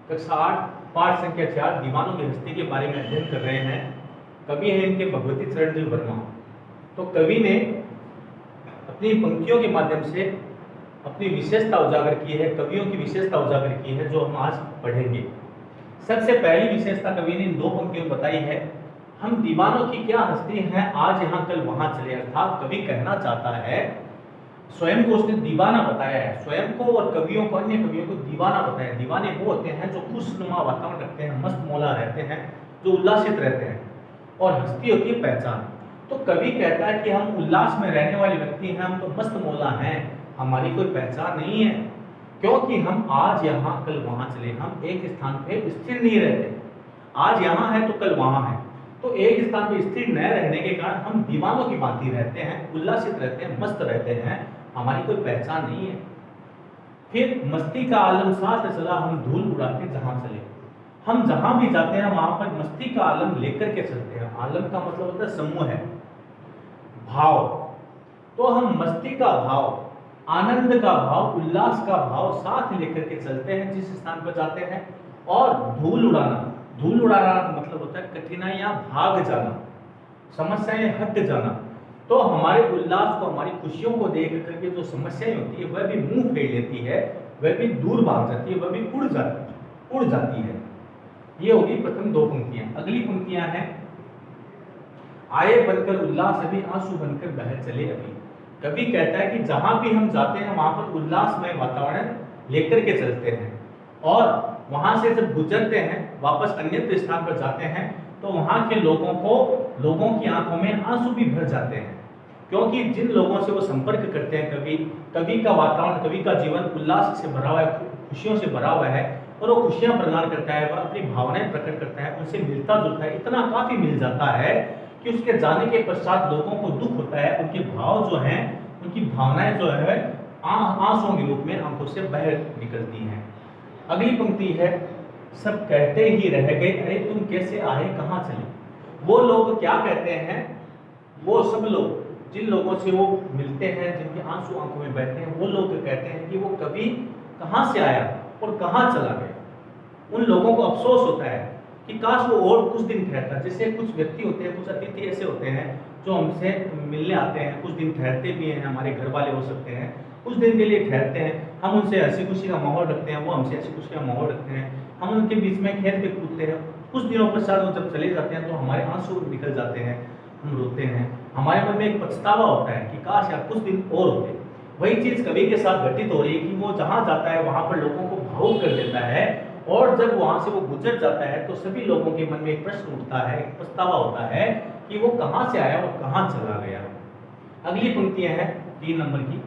कक्षा 8 पाठ संख्या 4 दीवानों की हस्ती के बारे में अध्ययन कर रहे हैं। कवि है इनके भगवती चरण जी वर्मा। तो कवि ने अपनी पंक्तियों के माध्यम से अपनी विशेषता उजागर की है, कवियों की विशेषता उजागर की है, जो हम आज पढ़ेंगे। सबसे पहली विशेषता कवि ने इन दो पंक्तियों में बताई है, हम दीवानों की क्या हस्ती हैं, आज यहाँ कल वहां चले। अर्थात कवि कहना चाहता है, स्वयं को उसने दीवाना बताया है, स्वयं को और कवियों को, अन्य कवियों को दीवाना बताया। दीवाने वो होते हैं जो खुशनुमा वातावरण रखते हैं, मस्त मौला रहते हैं, जो उल्लासित रहते हैं, और हस्ती होती है पहचान। तो कवि कहता है कि हम उल्लास में रहने वाले व्यक्ति हैं, हम तो मस्त मौला हैं, हमारी कोई पहचान नहीं है, क्योंकि हम आज यहाँ कल वहां चले। हम एक स्थान पे स्थिर नहीं रहते, आज यहाँ है तो कल वहां है। तो एक स्थान पे स्थिर न रहने के कारण हम दीवानों की भांति रहते हैं, उल्लासित रहते हैं, मस्त रहते हैं, हमारी कोई पहचान नहीं है। फिर मस्ती का आलम साथ चला, हम धूल उड़ाते जहां चले। हम जहां भी जाते हैं वहां पर मस्ती का आलम लेकर के चलते हैं। आलम का मतलब होता है समूह है, भाव। तो हम मस्ती का भाव, आनंद का भाव, उल्लास का भाव साथ लेकर के चलते हैं जिस स्थान पर जाते हैं। और धूल उड़ाना, धूल उड़ाना मतलब होता है कठिनाइयां भाग जाना, समस्याएं हट जाना। तो हमारे उल्लास को, हमारी खुशियों को देख करके जो समस्याएं होती है वह भी मुंह फेर लेती है, वह भी दूर भाग जाती है, वह भी उड़ जाती है। ये होगी प्रथम दो पंक्तियां। अगली पंक्तियां हैं, आए बनकर उल्लास अभी, आंसू बनकर बह चले अभी। कवि कहता है कि जहां भी हम जाते हैं वहां पर उल्लासमय वातावरण लेकर के चलते हैं, और वहां से जब गुजरते हैं, वापस अन्य स्थान पर जाते हैं, तो वहां के लोगों की आंखों में आंसू भी भर जाते हैं, क्योंकि जिन लोगों से वो संपर्क करते हैं, कवि का वातावरण, कवि का जीवन उल्लास से भरा हुआ है, खुशियों से भरा हुआ है, और वो खुशियां प्रदान करता है, वह अपनी भावनाएं प्रकट करता है, उनसे मिलता जुलता है, इतना काफी मिल जाता है कि उसके जाने के पश्चात लोगों को दुख होता है, उनके भाव जो हैं, उनकी भावनाएं जो है आंसुओं के रूप में आंखों से बह निकलती हैं। अगली पंक्ति है, सब कहते ही रह गए, अरे तुम कैसे आए कहाँ चले। वो लोग क्या कहते हैं, वो सब लोग जिन लोगों से वो मिलते हैं, जिनके आंसू आंखों में बहते हैं, वो लोग कहते हैं कि वो कभी कहाँ से आया और कहाँ चला गया। उन लोगों को अफसोस होता है कि काश वो और कुछ दिन ठहरता। जैसे कुछ व्यक्ति होते हैं, कुछ अतिथि ऐसे होते हैं जो हमसे मिलने आते हैं, कुछ दिन ठहरते भी हैं, हमारे घर वाले हो सकते हैं, कुछ दिन के लिए ठहरते हैं, हम उनसे हंसी खुशी का माहौल रखते हैं, वो हमसे हंसी खुशी का माहौल रखते हैं, हम उनके बीच में खेलते कूदते हैं। कुछ दिनों पश्चात वो जब चले जाते हैं तो हमारे आंसू निकल जाते हैं, हम रोते हैं, हमारे मन में एक पछतावा होता है कि काश यार कुछ दिन और होते। वही चीज कवि के साथ घटित हो रही है कि वो जहाँ जाता है वहां पर लोगों को भावुक कर देता है, और जब वहां से वो गुजर जाता है तो सभी लोगों के मन में एक प्रश्न उठता है, एक पछतावा होता है कि वो कहाँ से आया और कहाँ चला गया। अगली पंक्तियां हैं 3 नंबर की,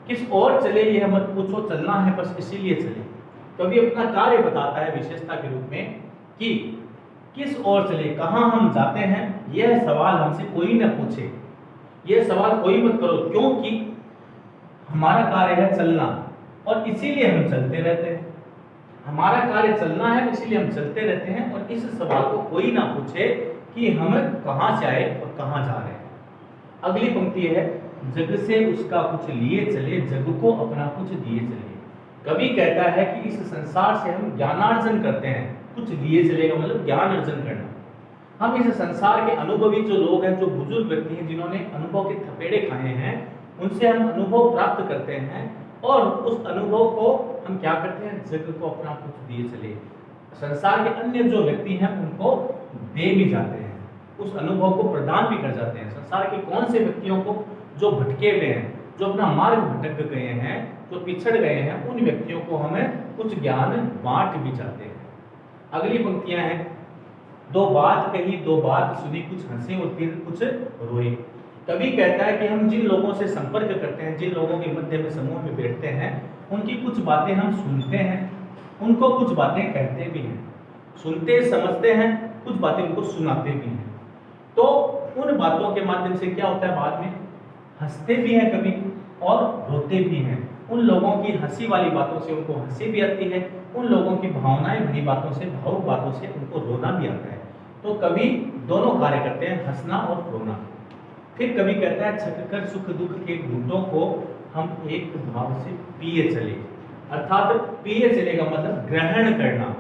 किस ओर चले यह मत पूछो, चलना है बस इसीलिए चले। कवि अपना कार्य बताता है विशेषता के रूप में कि किस ओर चले, कहाँ हम जाते हैं, यह सवाल हमसे कोई न पूछे, यह सवाल कोई मत करो, क्योंकि हमारा कार्य है चलना और इसीलिए हम चलते रहते हैं। हमारा कार्य चलना है इसीलिए हम चलते रहते हैं, और इस सवाल को कोई ना पूछे कि हम कहाँ से आए और कहाँ जा रहे हैं। अगली पंक्ति है, जग से उसका कुछ लिए चले, जग को अपना कुछ दिए चले। कवि कहता है कि इस संसार से हम ज्ञानार्जन करते हैं, कुछ लिए चलेगा मतलब ज्ञान अर्जन करना। हम इस संसार के अनुभवी जो लोग हैं, जो बुजुर्ग व्यक्ति हैं, जिन्होंने अनुभव के थपेड़े खाए हैं, उनसे हम अनुभव प्राप्त करते हैं, और उस अनुभव को हम क्या करते हैं, जग को अपना कुछ दिए चले। संसार के अन्य जो व्यक्ति हैं उनको दे भी जाते हैं, उस अनुभव को प्रदान भी कर जाते हैं। संसार के कौन से व्यक्तियों को जो भटके हुए हैं, जो अपना मार्ग भटक गए हैं, जो पिछड़ गए हैं, उन व्यक्तियों को हमें कुछ ज्ञान बांट भी जाते हैं। अगली पंक्तियां हैं, दो बात कही दो बात सुनी, कुछ हंसे और फिर कुछ रोए। कवि कहता है कि हम जिन लोगों से संपर्क करते हैं, जिन लोगों के मध्य में समूह में बैठते हैं, उनकी कुछ बातें हम सुनते हैं, उनको कुछ बातें कहते भी हैं, सुनते समझते हैं, कुछ बातें उनको सुनाते भी हैं। तो उन बातों के माध्यम से क्या होता है, बाद में हंसते भी हैं कवि और रोते भी हैं। उन लोगों की हंसी वाली बातों से उनको हंसी भी आती है, उन लोगों की भावनाएं भरी बातों से, भावुक बातों से उनको रोना भी आता है। तो कवि दोनों कार्य करते हैं, हंसना और रोना। फिर कवि कहता है, छककर सुख दुख के घूंटों को हम एक भाव से पिए चले। अर्थात पिए चले का मतलब ग्रहण करना,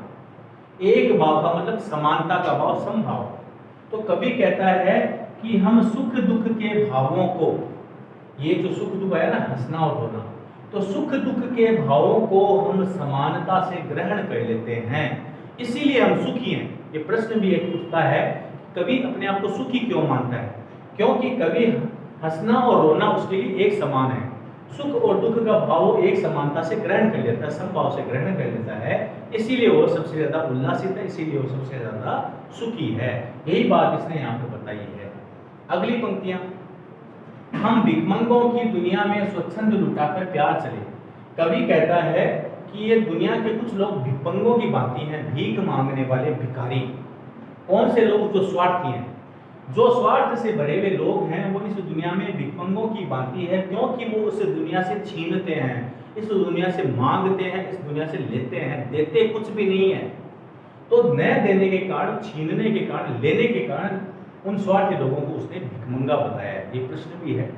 एक भाव का मतलब समानता का भाव, समभाव। तो कवि कहता है कि हम सुख दुख के भावों को, ये जो सुख दुख आया ना, हंसना और रोना, तो सुख दुख के भावों को हम समानता से ग्रहण कर लेते हैं, इसीलिए हम सुखी हैं। ये प्रश्न भी एक उठता है, कवि अपने आप को सुखी क्यों मानता है? क्योंकि कवि हंसना और रोना उसके लिए एक समान है, सुख और दुख का भाव एक समानता से ग्रहण कर लेता है, समभाव से ग्रहण कर लेता है, इसीलिए वो सबसे ज्यादा उल्लासित है, इसीलिए वो सबसे ज्यादा सुखी है। यही बात इसने यहाँ पे बताई है। अगली पंक्तियां, हम भिखमंगों की दुनिया में स्वच्छंद लुटाकर प्यार चले। कवि कहता है कि ये दुनिया के कुछ लोग भिखमंगों की भांति हैं, भीख मांगने वाले भिखारी। कौन से लोग? जो स्वार्थी हैं, जो स्वार्थ से भरे हुए लोग हैं, वो इस दुनिया में भिखमंगों की भांति है, क्योंकि वो उस दुनिया से छीनते हैं, इस दुनिया से मांगते हैं, इस दुनिया से लेते हैं, देते कुछ भी नहीं है। तो न देने के कारण, छीनने के कारण, लेने के कारण उन स्वार्थी लोगों को उसने भिखमंगा बताया है। ये प्रश्न भी है।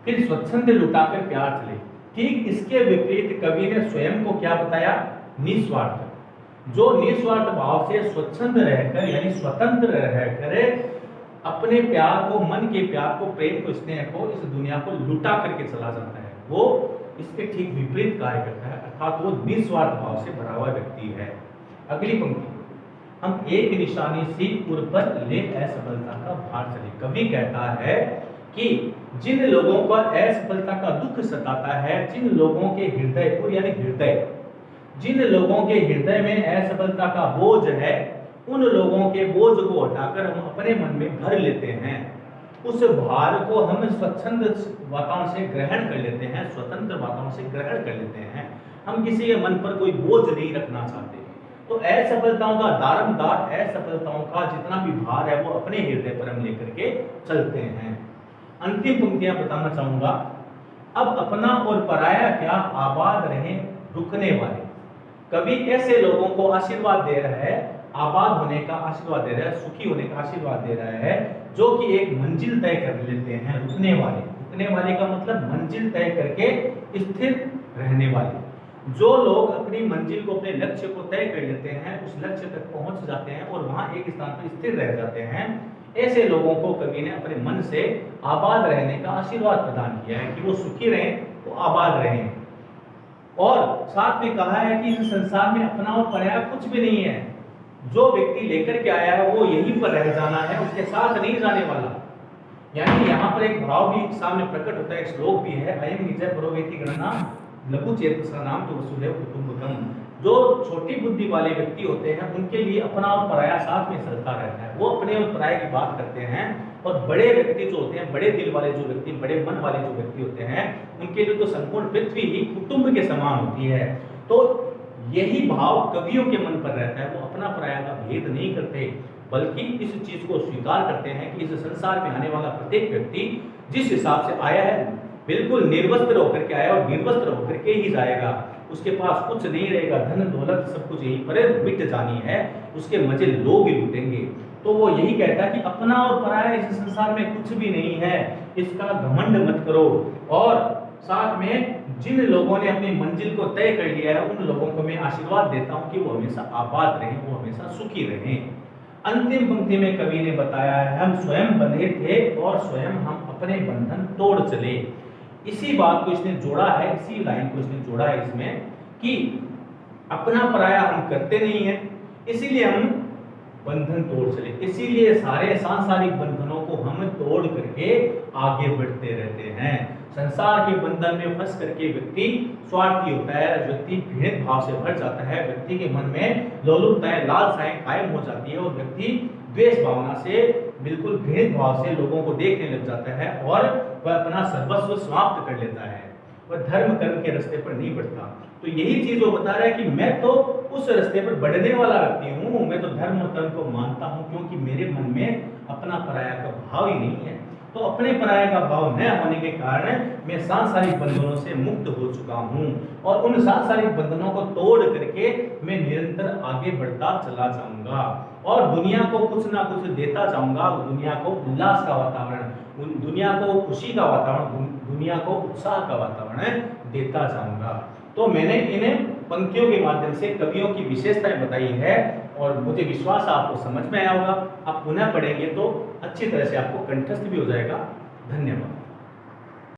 फिर स्वच्छंद लुटाकर प्यार चले, ठीक इसके विपरीत कवि ने स्वयं को क्या बताया? निस्वार्थ। जो निस्वार्थ भाव से स्वच्छंद रहकर, यानी स्वतंत्र रहकर अपने प्यार को, मन के प्यार को, प्रेम को, स्नेह को, इस दुनिया को लुटा करके चला जाता है, वो इसके ठीक विपरीत कार्य करता है, अर्थात वो निस्वार्थ भाव से भरा हुआ व्यक्ति है। अगली पंक्ति, हम एक निशानी सी उर पर ले असफलता का भार चले। कवि कहता है कि जिन लोगों को असफलता का दुख सताता है, जिन लोगों के हृदय पर, यानी हृदय, जिन लोगों के हृदय में असफलता का बोझ है, उन लोगों के बोझ को हटाकर हम अपने मन में भर लेते हैं, उस भार को हम स्वच्छंद वातावरण से ग्रहण कर लेते हैं, स्वतंत्र वातावरण से ग्रहण कर लेते हैं। हम किसी के मन पर कोई बोझ नहीं रखना चाहते। तो असफलताओं का दारमदार, असफलताओं का जितना भी भार है, वो अपने हृदय पर हम लेकर के चलते हैं। अंतिम पंक्तियां बताना चाहूंगा, अब अपना और पराया क्या आबाद रहे रुकने वाले। कवि ऐसे लोगों को आशीर्वाद दे रहा है, आबाद होने का आशीर्वाद दे रहा है, सुखी होने का आशीर्वाद दे रहा है, जो कि एक मंजिल तय कर लेते हैं, रुकने वाले। रुकने वाले का मतलब मंजिल तय करके स्थिर रहने वाले। जो लोग अपनी मंजिल को, अपने लक्ष्य को तय कर लेते हैं, उस लक्ष्य तक पहुंच जाते हैं और वहां एक स्थान पर स्थिर रह जाते हैं, ऐसे लोगों को कवि ने अपने मन से आबाद रहने का आशीर्वाद प्रदान किया है कि वो सुखी रहें, वो आबाद रहें। और साथ में कहा है कि इस संसार में अपना और पराया कुछ भी नहीं है। जो व्यक्ति लेकर के आया है वो यहीं पर रह जाना है, उसके साथ नहीं जाने वाला। यानी यहाँ पर एक भाव भी सामने प्रकट होता है, एक श्लोक भी है, अयम निज पुरोवेति गणना लघु चेतसा नाम तो वसुदेव कुटुंबकम। जो छोटी बुद्धि वाले व्यक्ति होते हैं, उनके लिए अपना और पराया साथ में चलता रहता है, वो अपने और पराये की बात करते हैं। और बड़े व्यक्ति जो होते हैं, बड़े दिल वाले जो व्यक्ति, बड़े मन वाले जो व्यक्ति होते हैं, उनके लिए तो संपूर्ण पृथ्वी ही कुटुंब के समान होती है। तो यही भाव कवियों के मन पर रहता है, वो अपना पराया का भेद नहीं करते, बल्कि इस चीज को स्वीकार करते हैं कि इस संसार में आने वाला प्रत्येक व्यक्ति जिस हिसाब से आया है, बिल्कुल निर्वस्त्र होकर के आया और निर्वस्त्र होकर के ही जाएगा। उसके पास कुछ नहीं रहेगा, धन दौलत सब कुछ यहीं पर मिट जानी है, उसके मजे लोग ही लूटेंगे। तो वो यही कहता है कि अपना और पराया इस संसार में कुछ भी नहीं है, इसका घमंड मत करो। और साथ में जिन लोगों ने अपनी मंजिल को तय कर लिया है, उन लोगों को मैं आशीर्वाद देता हूं कि वो हमेशा आबाद रहें, वो हमेशा सुखी रहें। अंतिम पंक्ति में कवि ने बताया है, हम स्वयं बंधे थे और स्वयं हम अपने बंधन तोड़ चले। इसी बात को इसने जोड़ा है, इसी लाइन को इसने जोड़ा है इसमें कि अपना पराया हम करते नहीं है, इसीलिए हम बंधन तोड़ चले। इसीलिए सारे सांसारिक बंधनों को हम तोड़ करके आगे बढ़ते रहते हैं। संसार के बंधन में फंस करके व्यक्ति स्वार्थी होता है, व्यक्ति भेद भाव से भर जाता है, व्यक्ति के मन में लोलुपताएं, लालसाएं कायम हो जाती है और व्यक्ति द्वेष भावना से, बिल्कुल भेद भाव से लोगों को देखने लग जाता है और वह अपना सर्वस्व समाप्त कर लेता है, वह धर्म कर्म के रास्ते पर नहीं बढ़ता। तो यही चीज वो बता रहा है कि मैं तो उस रास्ते पर बढ़ने वाला व्यक्ति हूँ, मैं तो धर्म और कर्म को मानता हूँ, क्योंकि मेरे मन में अपना पराया का भाव ही नहीं है। तो अपने पराये का भाव न होने के कारण मैं सांसारिक बंधनों से मुक्त हो चुका हूँ और उन सांसारिक बंधनों को तोड़ करके मैं निरंतर आगे बढ़ता चला जाऊंगा और दुनिया को कुछ ना कुछ देता जाऊंगा। दुनिया को उल्लास का वातावरण, दुनिया को खुशी का वातावरण, दुनिया को उत्साह का वातावरण देता जाऊंगा। तो मैंने इन्हें पंक्तियों के माध्यम से कवियों की विशेषताएं बताई है और मुझे विश्वास है आपको समझ में आया होगा। आप पुनः पढ़ेंगे तो अच्छी तरह से आपको कंठस्थ भी हो जाएगा। धन्यवाद।